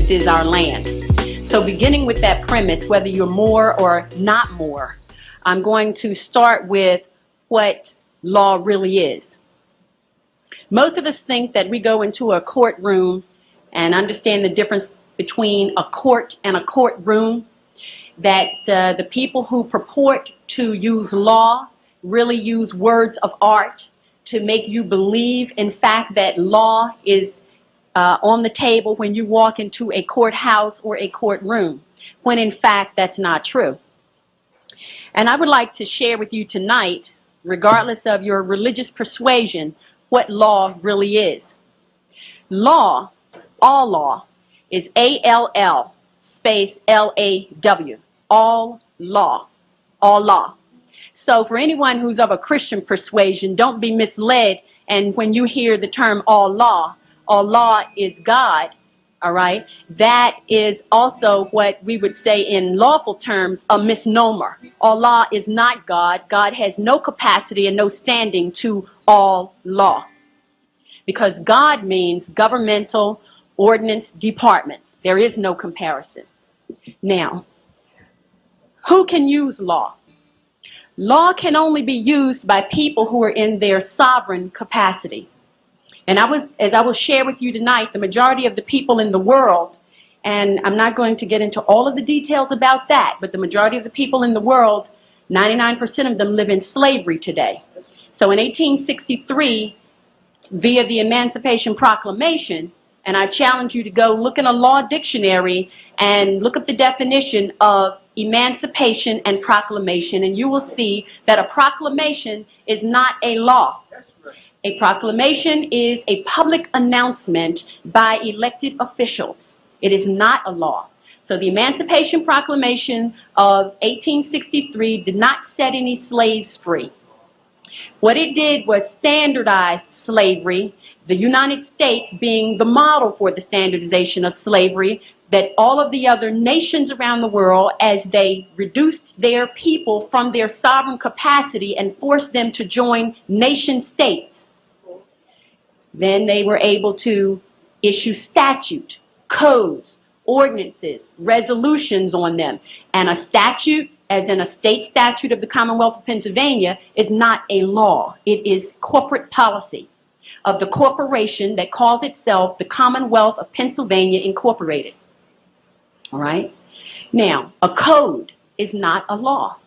Is our land. So beginning with that premise, whether you're more or not more, I'm going to start with what law really is. Most of us think that we go into a courtroom and understand the difference between a court and a courtroom, that the people who purport to use law really use words of art to make you believe, in fact, that law is on the table when you walk into a courthouse or a courtroom, when in fact that's not true. And I would like to share with you tonight, regardless of your religious persuasion, what law really is. Law, all law, is A-L-L space L-A-W. All law. All law. So for anyone who's of a Christian persuasion, don't be misled, and when you hear the term all law is God, all right? That is also what we would say in lawful terms, a misnomer. All law is not God. God has no capacity and no standing to all law, because God means governmental ordinance departments. There is no comparison. Now, who can use law? Law can only be used by people who are in their sovereign capacity. And as I will share with you tonight, the majority of the people in the world, and I'm not going to get into all of the details about that, but the majority of the people in the world, 99% of them live in slavery today. So in 1863, via the Emancipation Proclamation, and I challenge you to go look in a law dictionary and look up the definition of emancipation and proclamation, and you will see that a proclamation is not a law. A proclamation is a public announcement by elected officials. It is not a law. So the Emancipation Proclamation of 1863 did not set any slaves free. What it did was standardized slavery, the United States being the model for the standardization of slavery, that all of the other nations around the world, as they reduced their people from their sovereign capacity and forced them to join nation states, then they were able to issue statute, codes, ordinances, resolutions on them. And a statute, as in a state statute of the Commonwealth of Pennsylvania, is not a law. It is corporate policy of the corporation that calls itself the Commonwealth of Pennsylvania Incorporated. All right? Now, a code is not a law.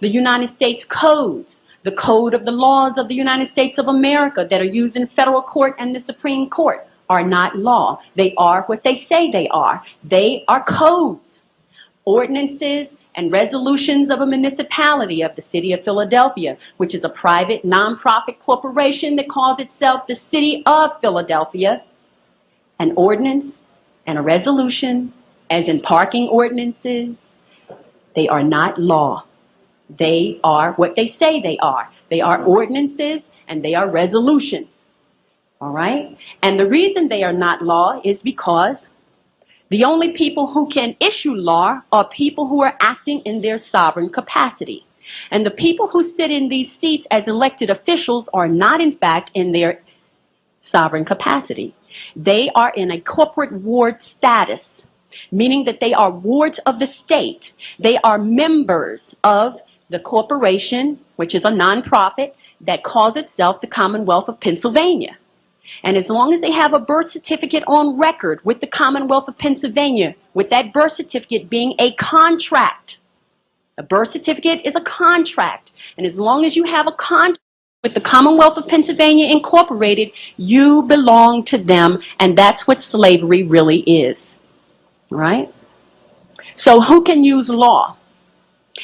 The United States codes, the code of the laws of the United States of America that are used in federal court and the Supreme Court, are not law. They are what they say they are. They are codes, ordinances, and resolutions of a municipality of the city of Philadelphia, which is a private nonprofit corporation that calls itself the City of Philadelphia. An ordinance and a resolution, as in parking ordinances, they are not law. They are what they say they are. They are ordinances and they are resolutions. All right? And the reason they are not law is because the only people who can issue law are people who are acting in their sovereign capacity. And the people who sit in these seats as elected officials are not, in fact, in their sovereign capacity. They are in a corporate ward status, meaning that they are wards of the state. They are members of the corporation, which is a nonprofit that calls itself the Commonwealth of Pennsylvania. And as long as they have a birth certificate on record with the Commonwealth of Pennsylvania, with that birth certificate being a contract, a birth certificate is a contract. And as long as you have a contract with the Commonwealth of Pennsylvania Incorporated, you belong to them, and that's what slavery really is. Right? So who can use law?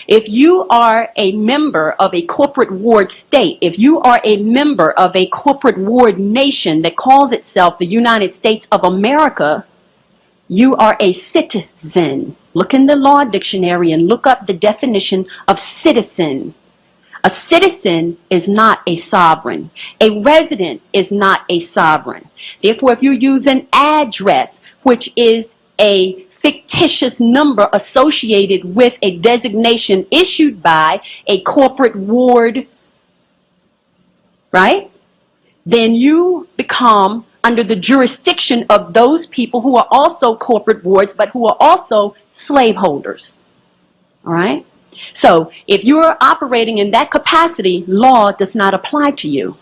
If you are a member of a corporate ward state, if you are a member of a corporate ward nation that calls itself the United States of America, you are a citizen. Look in the law dictionary and look up the definition of citizen. A citizen is not a sovereign. A resident is not a sovereign. Therefore, if you use an address, which is a fictitious number associated with a designation issued by a corporate ward, right? Then you become under the jurisdiction of those people who are also corporate wards, but who are also slaveholders. All right? So if you are operating in that capacity, law does not apply to you.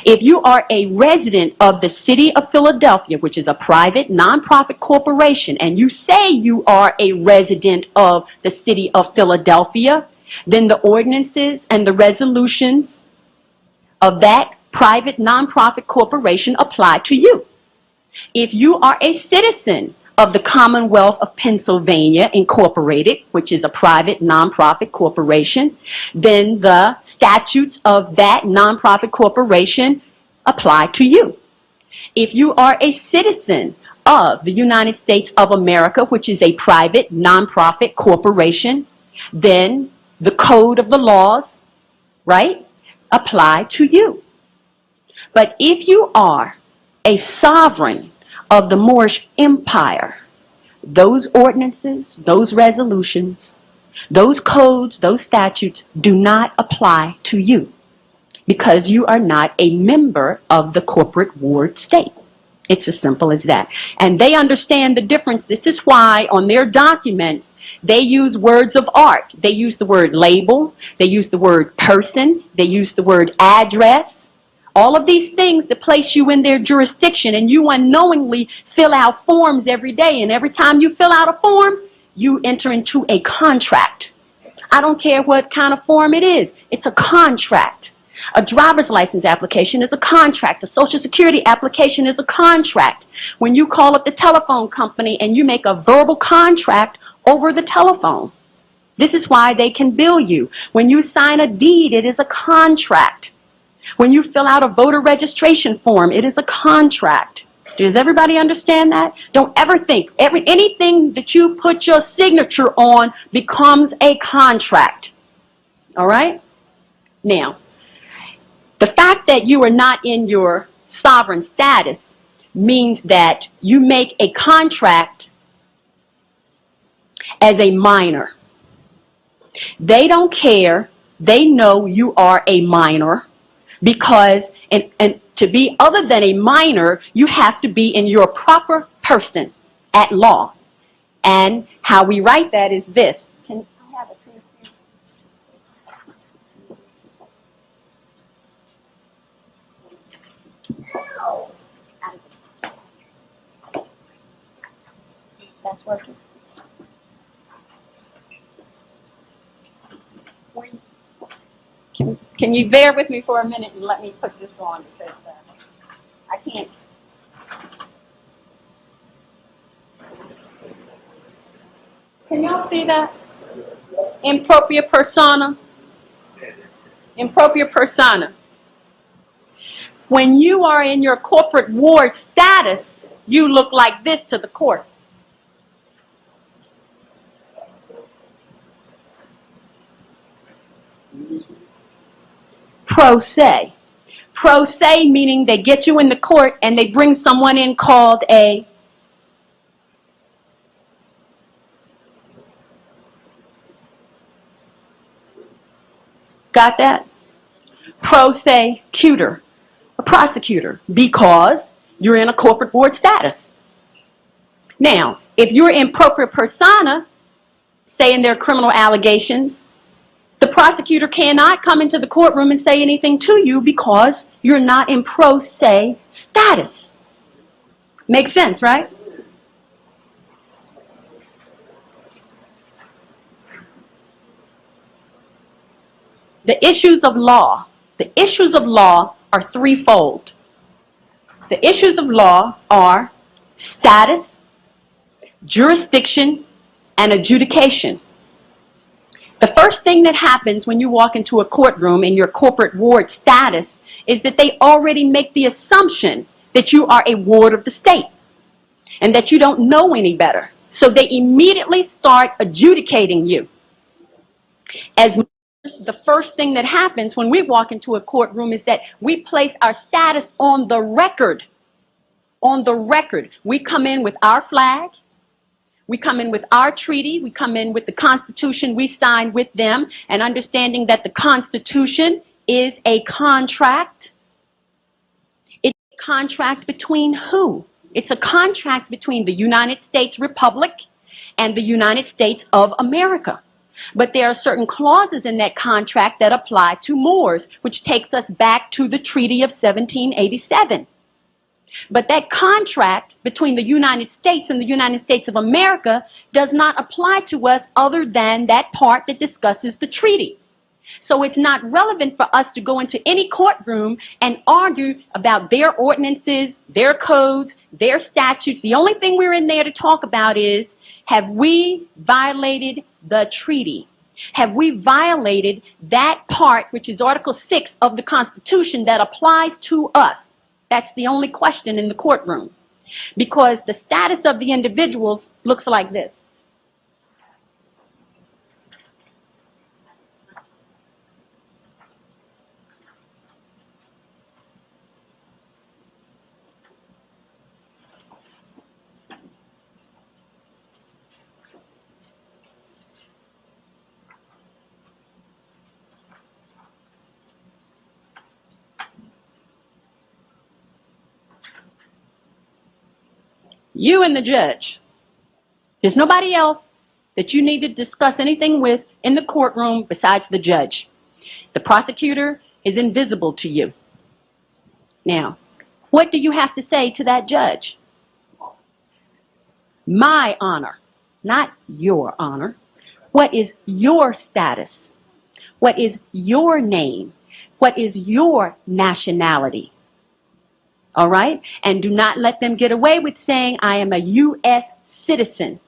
If you are a resident of the city of Philadelphia, which is a private nonprofit corporation, and you say you are a resident of the city of Philadelphia, then the ordinances and the resolutions of that private nonprofit corporation apply to you. If you are a citizen of the Commonwealth of Pennsylvania Incorporated, which is a private nonprofit corporation, then the statutes of that nonprofit corporation apply to you. If you are a citizen of the United States of America, which is a private nonprofit corporation, then the code of the laws, right, apply to you. But if you are a sovereign of the Moorish Empire, those ordinances, those resolutions, those codes, those statutes do not apply to you because you are not a member of the corporate ward state. It's as simple as that. And they understand the difference. This is why on their documents, they use words of art. They use the word label. They use the word person. They use the word address. All of these things that place you in their jurisdiction, and you unknowingly fill out forms every day. And every time you fill out a form, you enter into a contract. I don't care what kind of form it is. It's a contract. A driver's license application is a contract. A Social Security application is a contract. When you call up the telephone company and you make a verbal contract over the telephone, this is why they can bill you. When you sign a deed, it is a contract. When you fill out a voter registration form, it is a contract. Does everybody understand that? Don't ever think anything that you put your signature on becomes a contract. All right? Now, the fact that you are not in your sovereign status means that you make a contract as a minor. They don't care. They know you are a minor. Because, and to be other than a minor, you have to be in your proper person at law. And how we write that is this. Can I have a pen here? That's working. Can you bear with me for a minute and let me put this on because I can't. Can y'all see that? Impropria persona. Impropria persona. When you are in your corporate ward status, you look like this to the court. Pro se. Pro se meaning they get you in the court and they bring someone in called a got that? Pro se cutor, a prosecutor, because you're in a corporate board status. Now, if you're in propria persona, saying there are criminal allegations, the prosecutor cannot come into the courtroom and say anything to you because you're not in pro se status. Makes sense, right? The issues of law are threefold. The issues of law are status, jurisdiction, and adjudication. The first thing that happens when you walk into a courtroom in your corporate ward status is that they already make the assumption that you are a ward of the state and that you don't know any better. So they immediately start adjudicating you. As the first thing that happens when we walk into a courtroom is that we place our status on the record. On the record. We come in with our flag. We come in with our treaty. We come in with the Constitution we signed with them, and understanding that the Constitution is a contract. It's a contract between who? It's a contract between the United States Republic and the United States of America. But there are certain clauses in that contract that apply to Moors, which takes us back to the Treaty of 1787. But that contract between the United States and the United States of America does not apply to us other than that part that discusses the treaty. So it's not relevant for us to go into any courtroom and argue about their ordinances, their codes, their statutes. The only thing we're in there to talk about is, have we violated the treaty? Have we violated that part, which is Article 6 of the Constitution, that applies to us? That's the only question in the courtroom, because the status of the individuals looks like this. You and the judge. There's nobody else that you need to discuss anything with in the courtroom besides the judge. The prosecutor is invisible to you. Now, what do you have to say to that judge? My honor, not your honor. What is your status? What is your name? What is your nationality? All right? And do not let them get away with saying, I am a U.S. citizen.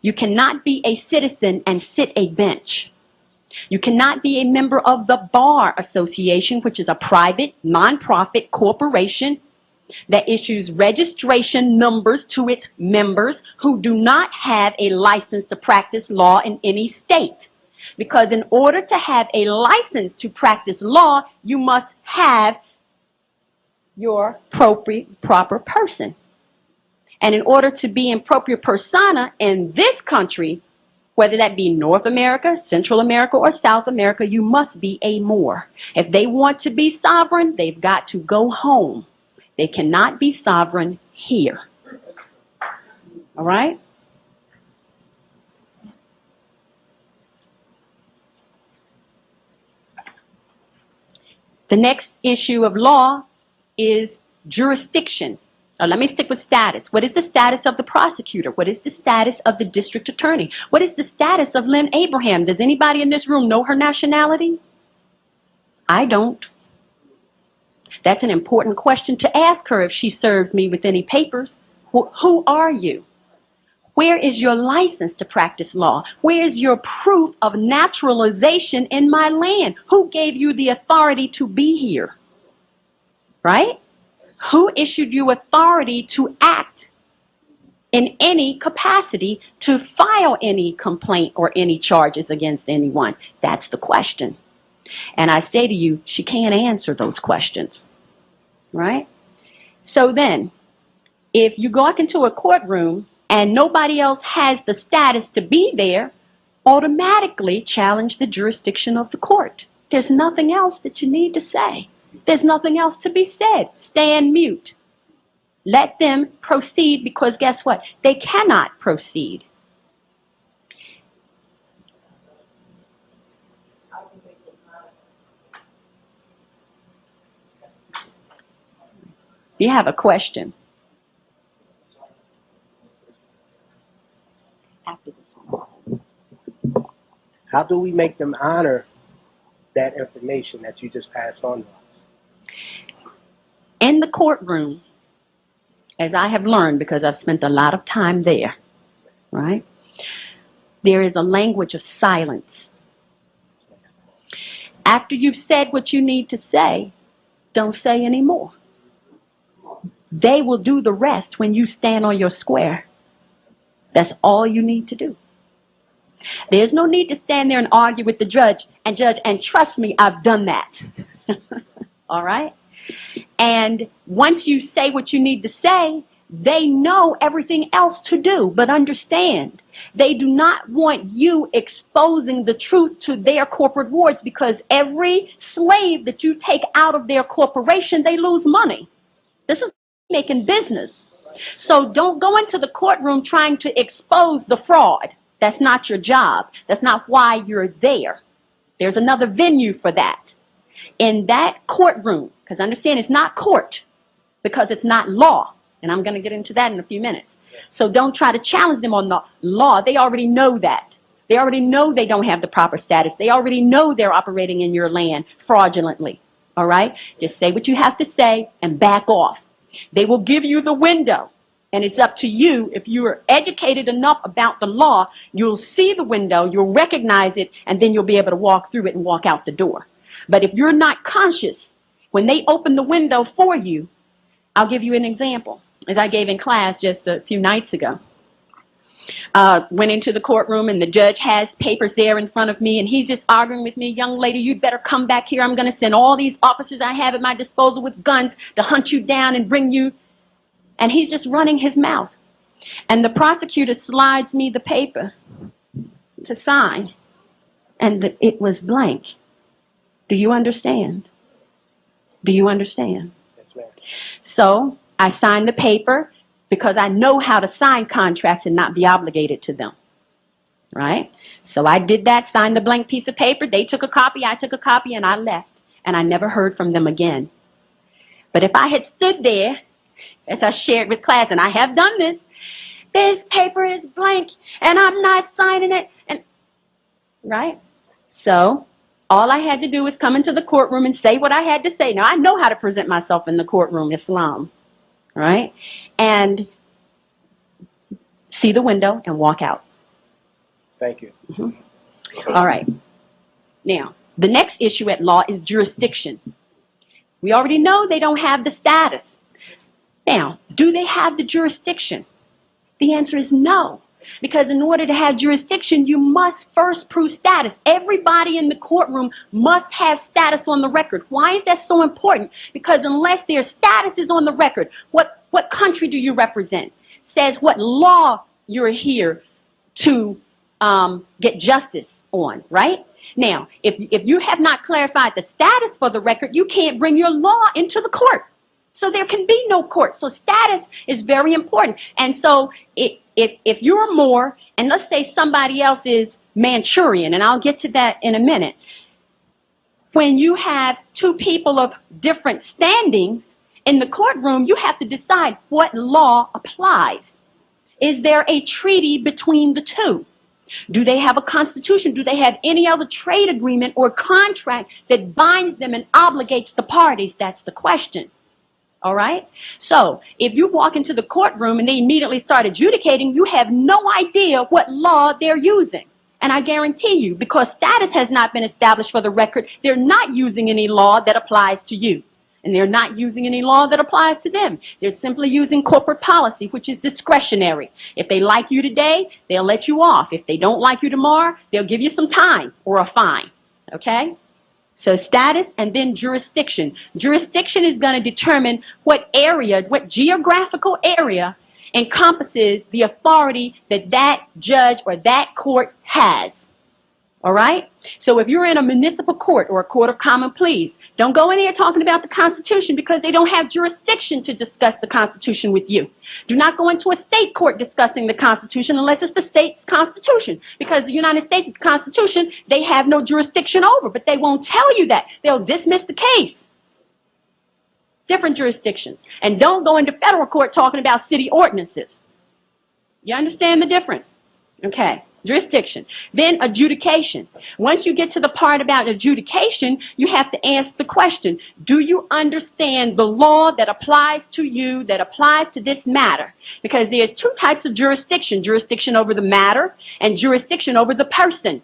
You cannot be a citizen and sit a bench. You cannot be a member of the Bar Association, which is a private, nonprofit corporation that issues registration numbers to its members who do not have a license to practice law in any state. Because in order to have a license to practice law, you must have your proper person. And in order to be in propria persona in this country, whether that be North America, Central America, or South America, you must be a Moor. If they want to be sovereign, they've got to go home. They cannot be sovereign here. All right? The next issue of law is jurisdiction. Now, let me stick with status. What is the status of the prosecutor? What is the status of the district attorney? What is the status of Lynn Abraham? Does anybody in this room know her nationality? I don't. That's an important question to ask her if she serves me with any papers. Who are you? Where is your license to practice law? Where is your proof of naturalization in my land? Who gave you the authority to be here? Right? Who issued you authority to act in any capacity, to file any complaint or any charges against anyone? That's the question. And I say to you, she can't answer those questions. Right? So then, if you walk into a courtroom and nobody else has the status to be there, automatically challenge the jurisdiction of the court. There's nothing else that you need to say. There's nothing else to be said. Stand mute. Let them proceed, because guess what? They cannot proceed. You have a question. After this one. How do we make them honor that information that you just passed on to us? In the courtroom, as I have learned, because I've spent a lot of time there, right? There is a language of silence. After you've said what you need to say, don't say any more. They will do the rest when you stand on your square. That's all you need to do. There's no need to stand there and argue with the judge, and trust me, I've done that. All right? And once you say what you need to say, they know everything else to do. But understand, they do not want you exposing the truth to their corporate wards, because every slave that you take out of their corporation, they lose money. This is making business. So don't go into the courtroom trying to expose the fraud. That's not your job. That's not why you're there. There's another venue for that. In that courtroom, because understand it's not court, because it's not law. And I'm going to get into that in a few minutes. So don't try to challenge them on the law. They already know that. They already know they don't have the proper status. They already know they're operating in your land fraudulently. All right? Just say what you have to say and back off. They will give you the window. And it's up to you. If you are educated enough about the law, you'll see the window, you'll recognize it, and then you'll be able to walk through it and walk out the door. But if you're not conscious, when they open the window for you, I'll give you an example, as I gave in class just a few nights ago. Went into the courtroom, and the judge has papers there in front of me, and he's just arguing with me. Young lady, you'd better come back here. I'm going to send all these officers I have at my disposal with guns to hunt you down and bring you. And he's just running his mouth. And the prosecutor slides me the paper to sign, and it was blank. Do you understand? Do you understand? Yes, ma'am. So I signed the paper because I know how to sign contracts and not be obligated to them. Right? So I did that, signed the blank piece of paper. They took a copy, I took a copy, and I left. And I never heard from them again. But if I had stood there, as I shared with class, and I have done this paper is blank, and I'm not signing it, and right? So all I had to do was come into the courtroom and say what I had to say. Now, I know how to present myself in the courtroom, Islam, right? And see the window and walk out. Thank you. Mm-hmm. All right. Now, the next issue at law is jurisdiction. We already know they don't have the status. Now, do they have the jurisdiction? The answer is no. Because in order to have jurisdiction, you must first prove status. Everybody in the courtroom must have status on the record. Why is that so important? Because unless their status is on the record, what country do you represent? Says what law you're here to get justice on, right? Now, if you have not clarified the status for the record, you can't bring your law into the court. So there can be no court. So status is very important. And so if you're Moor, and let's say somebody else is Manchurian, and I'll get to that in a minute. When you have two people of different standings in the courtroom, you have to decide what law applies. Is there a treaty between the two? Do they have a constitution? Do they have any other trade agreement or contract that binds them and obligates the parties? That's the question. All right? So if you walk into the courtroom and they immediately start adjudicating, you have no idea what law they're using. And I guarantee you, because status has not been established for the record, they're not using any law that applies to you. And they're not using any law that applies to them. They're simply using corporate policy, which is discretionary. If they like you today, they'll let you off. If they don't like you tomorrow, they'll give you some time or a fine. Okay? So status and then jurisdiction. Jurisdiction is going to determine what area, what geographical area encompasses the authority that that judge or that court has. All right? So if you're in a municipal court or a court of common pleas, don't go in there talking about the Constitution, because they don't have jurisdiction to discuss the Constitution with you. Do not go into a state court discussing the Constitution unless it's the state's Constitution, because the United States Constitution, they have no jurisdiction over, but they won't tell you that. They'll dismiss the case. Different jurisdictions. And don't go into federal court talking about city ordinances. You understand the difference? Okay. Jurisdiction. Then adjudication. Once you get to the part about adjudication, you have to ask the question, do you understand the law that applies to you, that applies to this matter? Because there's two types of jurisdiction, jurisdiction over the matter and jurisdiction over the person.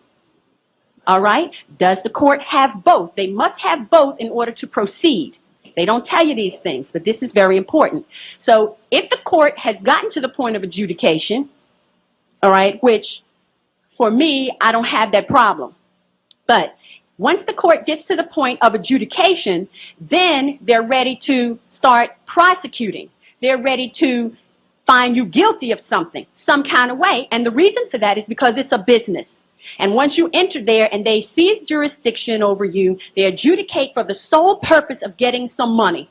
All right? Does the court have both? They must have both in order to proceed. They don't tell you these things, but this is very important. So if the court has gotten to the point of adjudication, all right, which for me, I don't have that problem. But once the court gets to the point of adjudication, then they're ready to start prosecuting. They're ready to find you guilty of something, some kind of way. And the reason for that is because it's a business. And once you enter there and they seize jurisdiction over you, they adjudicate for the sole purpose of getting some money.